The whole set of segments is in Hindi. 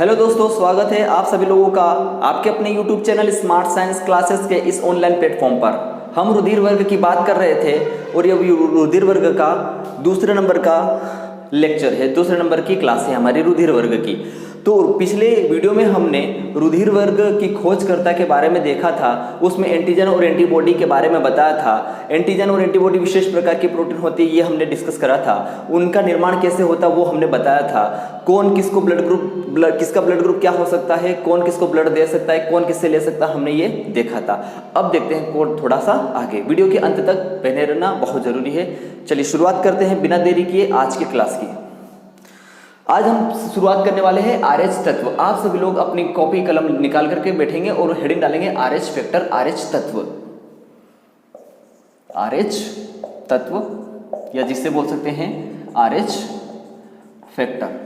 हेलो दोस्तों, स्वागत है आप सभी लोगों का आपके अपने YouTube channel smart science classes के इस ऑनलाइन प्लेटफॉर्म पर। हम रुधिर वर्ग की बात कर रहे थे और ये रुधिर वर्ग का दूसरे नंबर का लेक्चर है, दूसरे नंबर की क्लास है हमारी रुधिर वर्ग की। तो पिछले वीडियो में हमने रुधिर वर्ग की खोजकर्ता के बारे में देखा था, उसमें एंटीजन और एंटीबॉडी के बारे में बताया था। एंटीजन और एंटीबॉडी विशेष प्रकार की प्रोटीन होती है, ये हमने डिस्कस करा था। उनका निर्माण कैसे होता वो हमने बताया था। कौन किसको किसका ब्लड ग्रुप क्या हो सकता है, कौन किसको ब्लड दे सकता है, कौन किससे ले सकता है, हमने ये देखा था। अब देखते हैं कोड थोड़ा सा आगे, वीडियो के अंत तक बने रहना बहुत जरूरी है। चलिए शुरुआत करते हैं बिना देरी किए आज की क्लास की। आज हम शुरुआत करने वाले हैं RH तत्व। आप सभी लोग अपनी कॉपी कलम निकाल करके बैठेंगे और हेडिंग डालेंगे RH फैक्टर, RH तत्व, RH तत्व या जिससे बोल सकते हैं RH फैक्टर।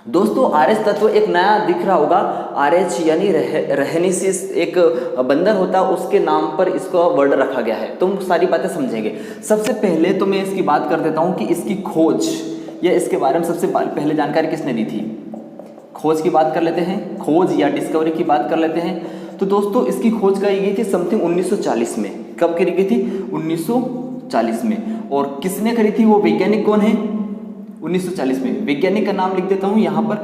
दोस्तों RH तत्व एक नया दिख रहा होगा, RH यानी रहनीसिस, एक बंदर होता है उसके नाम पर इसको वर्ड रखा गया है। तुम सारी बातें समझेंगे। सबसे पहले तो मैं इसकी बात कर देता हूं कि इसकी खोज या इसके बारे में सबसे पहले जानकारी किसने दी थी। खोज की बात कर लेते हैं, खोज या डिस्कवरी की बात कर लेते हैं। तो दोस्तों इसकी खोज करी गई थी समथिंग 1940 में। कब करी गई थी? 1940 में। और किसने करी थी? वो वैज्ञानिक कौन है? 1940 में। वैज्ञानिक का नाम लिख देता हूँ यहाँ पर,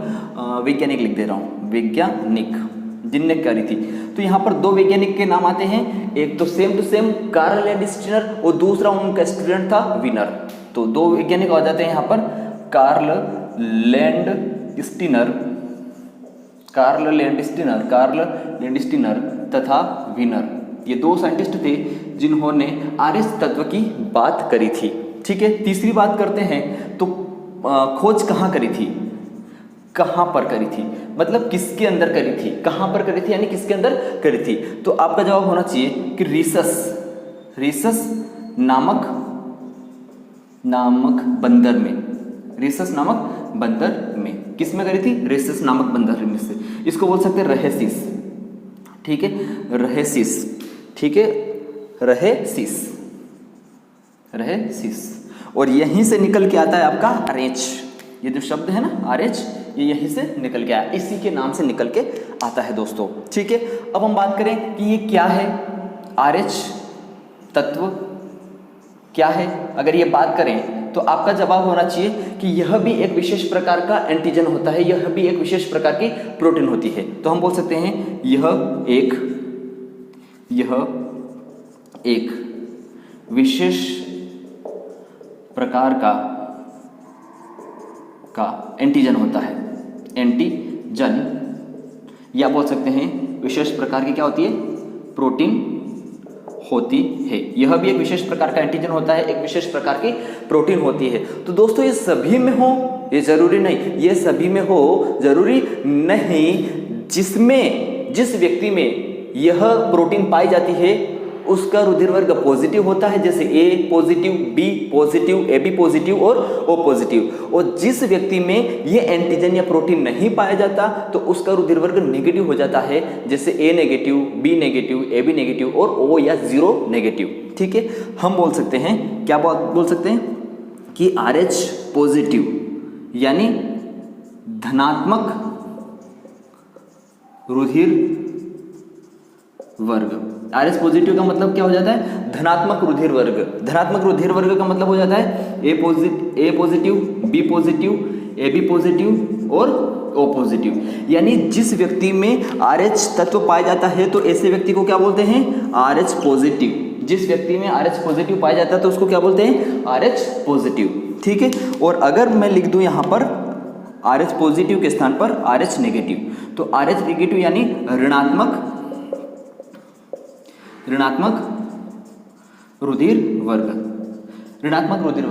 वैज्ञानिक लिख दे रहा हूँ, वैज्ञानिक जिनने करी थी। तो यहाँ पर दो वैज्ञानिक के नाम आते हैं, एक तो same to same Karl Landsteiner और दूसरा उनका स्टूडेंट था विनर। तो दो वैज्ञानिक आ जाते हैं यहाँ पर, कार्ल लैंडस्टीनर तथा विनर। ये दो साइंटिस्ट थे जिन्होंने RH तत्व की बात करी थी। ठीक है, तीसरी बात करते हैं तो खोज कहाँ करी थी, कहाँ पर करी थी, मतलब किसके अंदर करी थी, कहाँ पर करी थी यानी किसके अंदर करी थी। तो आपका जवाब होना चाहिए कि रीसस नामक बंदर में, रीसस नामक बंदर में। किस में करी थी? रीसस नामक बंदर में से। इसको बोल सकते हैं रहेसिस। ठीक है, रहेसिस। ठीक है, रहेसिस। और यहीं से निकल के आता है आपका RH। ये जो शब्द है ना RH, ये यहीं से निकल के आया, इसी के नाम से निकल के आता है दोस्तों। ठीक है, अब हम बात करें कि ये क्या है, RH तत्व क्या है। अगर ये बात करें तो आपका जवाब होना चाहिए कि यह भी एक विशेष प्रकार का एंटीजन होता है, यह भी एक विशेष प्रकार की प्रोटीन होती है। तो हम बोल सकते हैं यह एक विशेष प्रकार का एंटीजन होता है, एंटीजन, या बोल सकते हैं विशेष प्रकार की क्या होती है, प्रोटीन होती है। यह भी एक विशेष प्रकार का एंटीजन होता है, एक विशेष प्रकार की प्रोटीन होती है। तो दोस्तों ये सभी में हो ये जरूरी नहीं, ये सभी में हो जरूरी नहीं। जिस व्यक्ति में यह प्रोटीन पाई जाती है उसका रुधिर वर्ग पॉजिटिव होता है, जैसे A positive, B positive, AB positive और O पॉजिटिव। और जिस व्यक्ति में ये एंटीजन या प्रोटीन नहीं पाया जाता तो उसका रुधिर वर्ग नेगेटिव हो जाता है, जैसे A negative, B negative, AB negative और O या 0 नेगेटिव। ठीक है, हम बोल सकते हैं, क्या बोल सकते हैं कि RH पॉजिटिव यानी धनात्मक रुधिर वर्ग। RH पॉजिटिव का मतलब क्या हो जाता है? धनात्मक रुधिर वर्ग। धनात्मक रुधिर वर्ग का मतलब हो जाता है A positive, B positive, AB positive और O पॉजिटिव। यानी जिस व्यक्ति में RH तत्व पाया जाता है तो ऐसे व्यक्ति को क्या बोलते हैं? RH positive. जिस व्यक्ति में RH पॉजिटिव पाया जाता है तो उसको क्या बोलते हैं? RH positive. ठीक है, और अगर मैं लिख दूं यहाँ पर RH पॉजिटिव के स्थान पर RH नेगेटिव, तो RH नेगेटिव यानी ऋणात्मक रुधिर वर्ग। ऋणात्मक रुधिर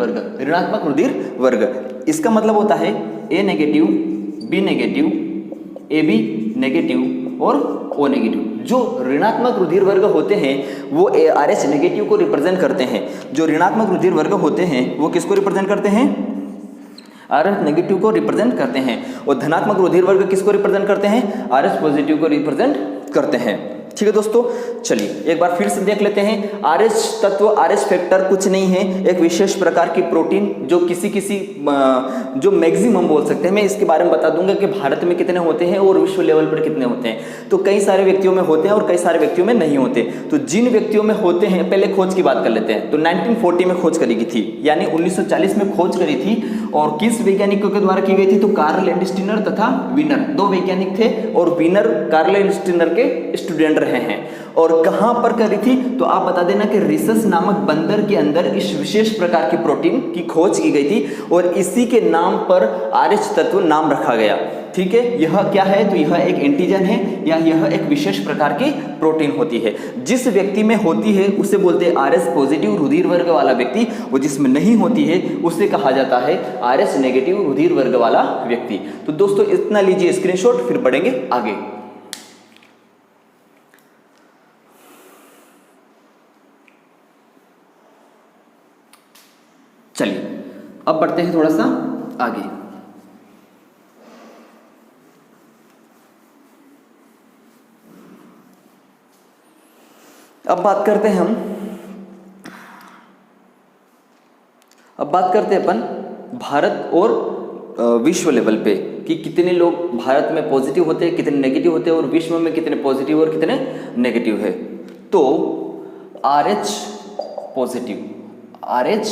वर्ग, इसका मतलब होता है A negative, B negative, AB negative और O नेगेटिव। जो ऋणात्मक रुधिर वर्ग होते हैं वो RH नेगेटिव को रिप्रेजेंट करते हैं। जो ऋणात्मक रुधिर वर्ग होते हैं वो किसको रिप्रेजेंट करते हैं? RH नेगेटिव को रिप्रेजेंट करते हैं। और धनात्मक रुधिर वर्ग किसको रिप्रेजेंट करते हैं? RH पॉजिटिव को रिप्रेजेंट करते हैं। ठीक है दोस्तों, चलिए एक बार फिर से देख लेते हैं। RH तत्व, RH फैक्टर कुछ नहीं है, एक विशेष प्रकार की प्रोटीन जो किसी जो मैक्सिमम बोल सकते हैं। मैं इसके बारे में बता दूंगा कि भारत में कितने होते हैं और विश्व लेवल पर कितने होते हैं। तो कई सारे व्यक्तियों में होते हैं और कई सारे व्यक्तियों में नहीं होते। तो जिन व्यक्तियों में होते हैं, पहले खोज की बात कर लेते हैं। तो 1940 में खोज करी गई थी, यानी 1940 में खोज करी थी। और किस वैज्ञानिकों के द्वारा की गई थी? तो कार्ल लैंडस्टीनर तथा वीनर, दो वैज्ञानिक थे और वीनर कार्ल लैंडस्टीनर के स्टूडेंट रहे हैं। और कहां पर करी थी? तो आप बता देना कि रिसस नामक बंदर के अंदर इस विशेष प्रकार की प्रोटीन की खोज की गई थी और इसी के नाम पर RH तत्व नाम रखा गया। ठीक है, यह क्या है? तो यह एक एंटीजन है या यह एक विशेष प्रकार की प्रोटीन होती है। जिस व्यक्ति में होती है उसे बोलते हैं RH पॉजिटिव रुधिर वर्ग वाला व्यक्ति, और जिसमें नहीं होती है उसे कहा जाता है RH नेगेटिव रुधिर वर्ग वाला व्यक्ति। तो दोस्तों इतना लीजिए स्क्रीनशॉट, फिर बढ़ेंगे आगे। चलिए अब बढ़ते हैं थोड़ा सा आगे। अब बात करते हैं अपन भारत और विश्व लेवल पे कि कितने लोग भारत में पॉजिटिव होते हैं, कितने नेगेटिव होते हैं, और विश्व में कितने पॉजिटिव और कितने नेगेटिव है। तो RH पॉजिटिव, RH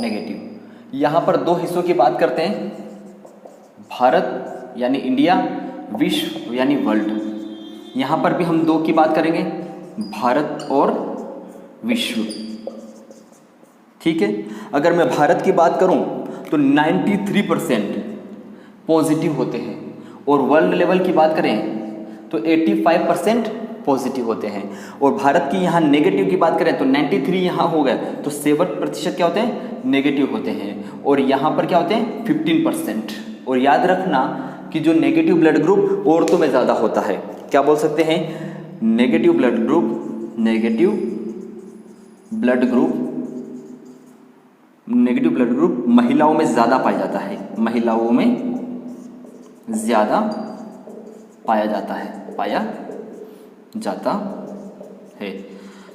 नेगेटिव, यहां पर दो हिस्सों की बात करते हैं, भारत यानी इंडिया, विश्व यानी वर्ल्ड। यहां पर भी हम दो की बात करेंगे, भारत और विश्व। ठीक है, अगर मैं भारत की बात करूं तो 93% पॉजिटिव होते हैं, और वर्ल्ड लेवल की बात करें तो 85% पॉजिटिव होते हैं। और भारत की यहाँ नेगेटिव की बात करें तो 93 यहाँ हो गए, तो 7% क्या होते हैं? नेगेटिव होते हैं। और यहाँ पर क्या होते हैं? 15%। और याद रखना कि जो नेगेटिव ब्लड ग्रुप औरतों में ज़्यादा होता है, क्या बोल सकते हैं? नेगेटिव ब्लड ग्रुप महिलाओं में ज़्यादा पाया जाता है, महिलाओं में ज़्यादा पाया जाता है।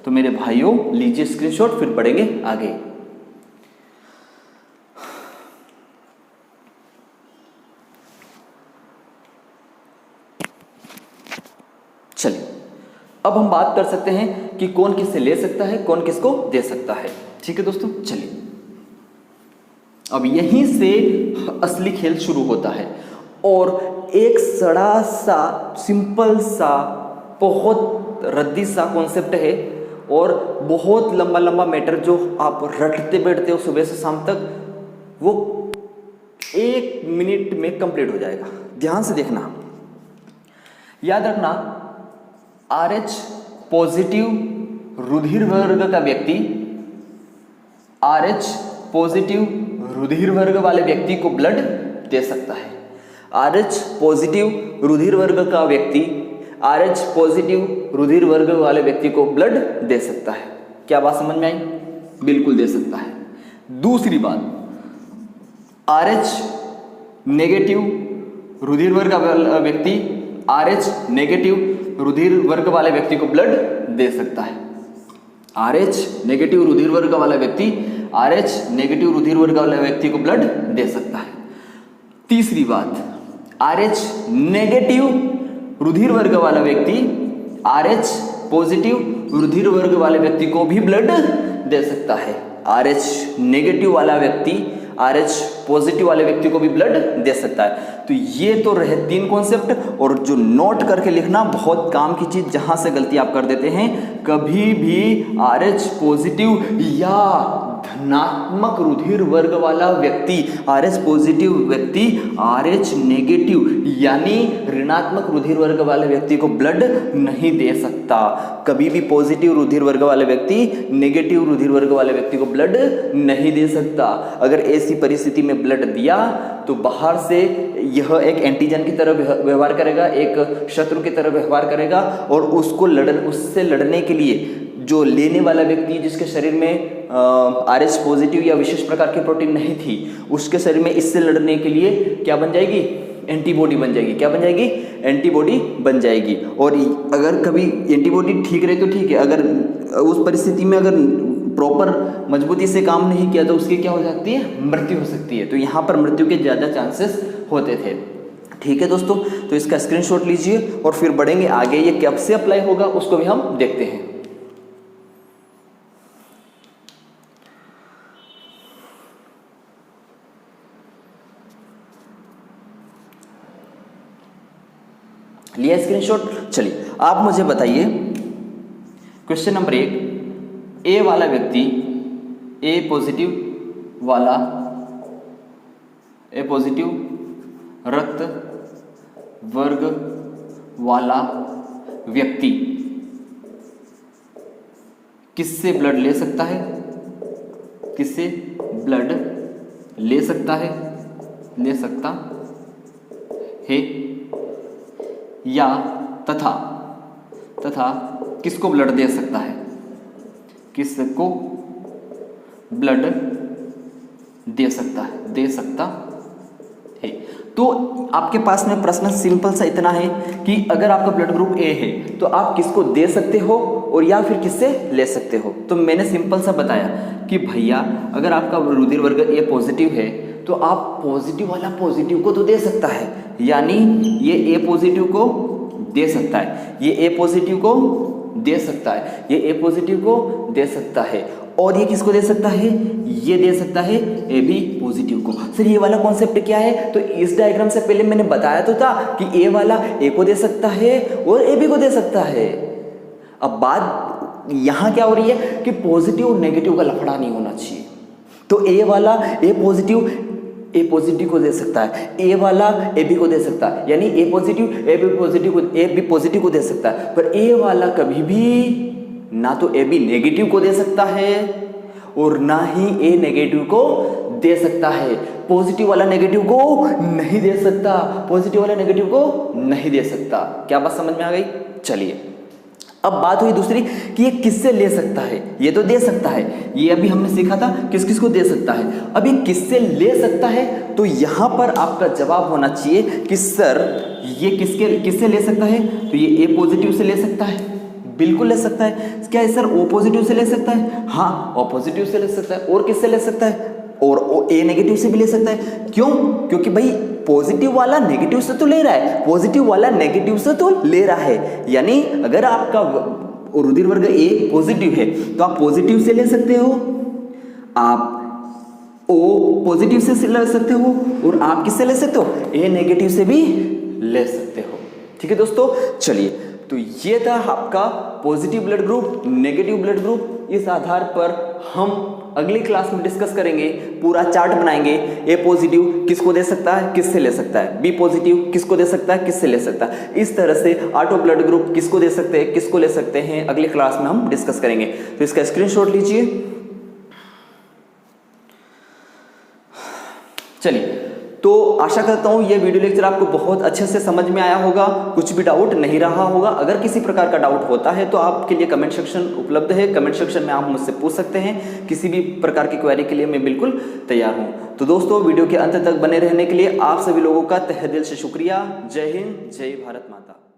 तो मेरे भाइयों लीजिए स्क्रीनशॉट, फिर बढ़ेंगे आगे। चलिए अब हम बात कर सकते हैं कि कौन किससे ले सकता है, कौन किसको दे सकता है। ठीक है दोस्तों, चलिए अब यहीं से असली खेल शुरू होता है। और एक सड़ा सा सिंपल सा बहुत रद्दी सा कॉन्सेप्ट है और बहुत लंबा लंबा मैटर जो आप रटते बैठते हो सुबह से शाम तक, वो 1 मिनट में कंप्लीट हो जाएगा। ध्यान से देखना, याद रखना, RH पॉजिटिव रुधिर वर्ग का व्यक्ति, RH पॉजिटिव रुधिर वर्ग वाले व्यक्ति को ब्लड दे सकता है। RH पॉजिटिव रुधिर वर्ग का व्यक्ति RH पॉजिटिव रुधिर वर्ग वाले व्यक्ति को ब्लड दे सकता है। क्या बात समझ में आई? बिल्कुल दे सकता है। दूसरी बात, RH नेगेटिव रुधिर वर्ग वाला व्यक्ति RH नेगेटिव रुधिर वर्ग वाले व्यक्ति को ब्लड दे सकता है। RH नेगेटिव रुधिर वर्ग वाला व्यक्ति RH नेगेटिव रुधिर वर्ग वाले व्यक्ति को ब्लड दे सकता है। तीसरी बात, RH नेगेटिव रुधिर वर्ग वाला व्यक्ति RH पॉजिटिव रुधिर वर्ग वाले व्यक्ति को भी ब्लड दे सकता है। RH नेगेटिव वाला व्यक्ति RH पॉजिटिव वाले व्यक्ति को भी ब्लड दे सकता है। तो ये तो रहे 3 कॉन्सेप्ट। और जो नोट करके लिखना बहुत काम की चीज, जहां से गलती आप कर देते हैं, कभी भी RH पॉजिटिव या धनात्मक रुधिर वर्ग वाला व्यक्ति, RH पॉजिटिव व्यक्ति RH नेगेटिव यानी ऋणात्मक रुधिर वर्ग वाले व्यक्ति को ब्लड नहीं दे सकता। कभी भी पॉजिटिव रुधिर वर्ग वाले व्यक्ति नेगेटिव रुधिर वर्ग वाले व्यक्ति को ब्लड नहीं दे सकता। अगर ऐसी परिस्थिति में ब्लड दिया तो बाहर से यह एक एंटीजन की तरह व्यवहार करेगा, एक शत्रु की तरह व्यवहार करेगा, और उससे लड़ने के लिए जो लेने वाला व्यक्ति जिसके शरीर में RH पॉजिटिव या विशेष प्रकार की प्रोटीन नहीं थी, उसके शरीर में इससे लड़ने के लिए क्या बन जाएगी? एंटीबॉडी बन जाएगी। क्या बन जाएगी? एंटीबॉडी बन जाएगी। और अगर कभी एंटीबॉडी ठीक रहे तो ठीक है, अगर उस परिस्थिति में अगर प्रॉपर मजबूती से काम नहीं किया तो उसकी क्या हो सकती है? मृत्यु हो सकती है। तो यहाँ पर मृत्यु के ज़्यादा चांसेस होते थे। ठीक है दोस्तों, तो इसका स्क्रीनशॉट लीजिए और फिर बढ़ेंगे आगे। ये कब से अप्लाई होगा उसको भी हम देखते हैं। लिया स्क्रीनशॉट? चलिए आप मुझे बताइए, क्वेश्चन नंबर 1, ए वाला व्यक्ति, ए पॉजिटिव रक्त वर्ग वाला व्यक्ति किससे ब्लड ले सकता है? किससे ब्लड ले सकता है? या तथा किसको ब्लड दे सकता है? किसको ब्लड दे सकता है? तो आपके पास में प्रश्न सिंपल सा इतना है कि अगर आपका ब्लड ग्रुप ए है तो आप किसको दे सकते हो और या फिर किससे ले सकते हो। तो मैंने सिंपल सा बताया कि भैया अगर आपका रुधिर वर्ग ए पॉजिटिव है तो आप पॉजिटिव वाला पॉजिटिव को तो दे सकता है, यानी ये ए पॉजिटिव को दे सकता है, ये ए पॉजिटिव को दे सकता है, ये ए पॉजिटिव को दे सकता है, और ये किसको दे सकता है? ये दे सकता है ए बी पॉजिटिव को। सर ये वाला कॉन्सेप्ट क्या है? तो इस डायग्राम से पहले मैंने बताया तो था कि ए वाला ए को दे सकता है और ए बी को दे सकता है। अब बात यहाँ क्या हो रही है कि पॉजिटिव और नेगेटिव का लफड़ा नहीं होना चाहिए। तो ए वाला ए पॉजिटिव को दे सकता है, ए वाला ए बी को दे सकता है, यानी ए पॉजिटिव ए बी पॉजिटिव को दे सकता है, पर ए वाला कभी भी ना तो ए बी नेगेटिव को दे सकता है और ना ही ए नेगेटिव को दे सकता है। पॉजिटिव वाला नेगेटिव को नहीं दे सकता, पॉजिटिव वाला नेगेटिव को नहीं दे सकता। क्या बात समझ में आ गई? चलिए अब बात हुई दूसरी कि ये किससे ले सकता है। ये तो दे सकता है, ये अभी हमने सीखा था किस किस को दे सकता है। अब ये किससे ले सकता है, तो यहाँ पर आपका जवाब होना चाहिए कि सर ये किससे ले सकता है। तो ये ए पॉजिटिव से ले सकता है, बिल्कुल ले सकता है। क्या है सर? ओ पॉजिटिव से ले सकता है? हाँ, ओ पॉजिटिव से ले सकता है। और किससे ले सकता है? और ए नेगेटिव से भी ले सकता है। क्यों? क्योंकि भाई पॉजिटिव वाला नेगेटिव से तो ले रहा है, पॉजिटिव वाला नेगेटिव से तो ले रहा है, यानी अगर आपका रुधिर वर्ग ए पॉजिटिव है तो आप पॉजिटिव से ले सकते हो, आप ओ पॉजिटिव से ले सकते हो, और आप किससे ले सकते हो? ए नेगेटिव से भी ले सकते हो। ठीक है दोस्तों, चलिए तो ये था आपका positive blood group, negative blood group. इस आधार पर हम अगली क्लास में डिस्कस करेंगे, पूरा चार्ट बनाएंगे। ए पॉजिटिव किसको दे सकता है, किससे ले सकता है, बी पॉजिटिव किसको दे सकता है, किससे ले सकता है। इस तरह से ऑटो ब्लड ग्रुप किसको दे सकते हैं, किसको ले सकते हैं, अगली क्लास में हम डिस्कस करेंगे। तो इसका स्क्रीनशॉट लीजिए। चलिए, तो आशा करता हूँ ये वीडियो लेक्चर आपको बहुत अच्छे से समझ में आया होगा, कुछ भी डाउट नहीं रहा होगा। अगर किसी प्रकार का डाउट होता है तो आपके लिए कमेंट सेक्शन उपलब्ध है, कमेंट सेक्शन में आप मुझसे पूछ सकते हैं। किसी भी प्रकार की क्वेरी के लिए मैं बिल्कुल तैयार हूँ। तो दोस्तों वीडियो के अंत तक बने रहने के लिए आप सभी लोगों का तहे दिल से शुक्रिया। जय हिंद, जय भारत माता।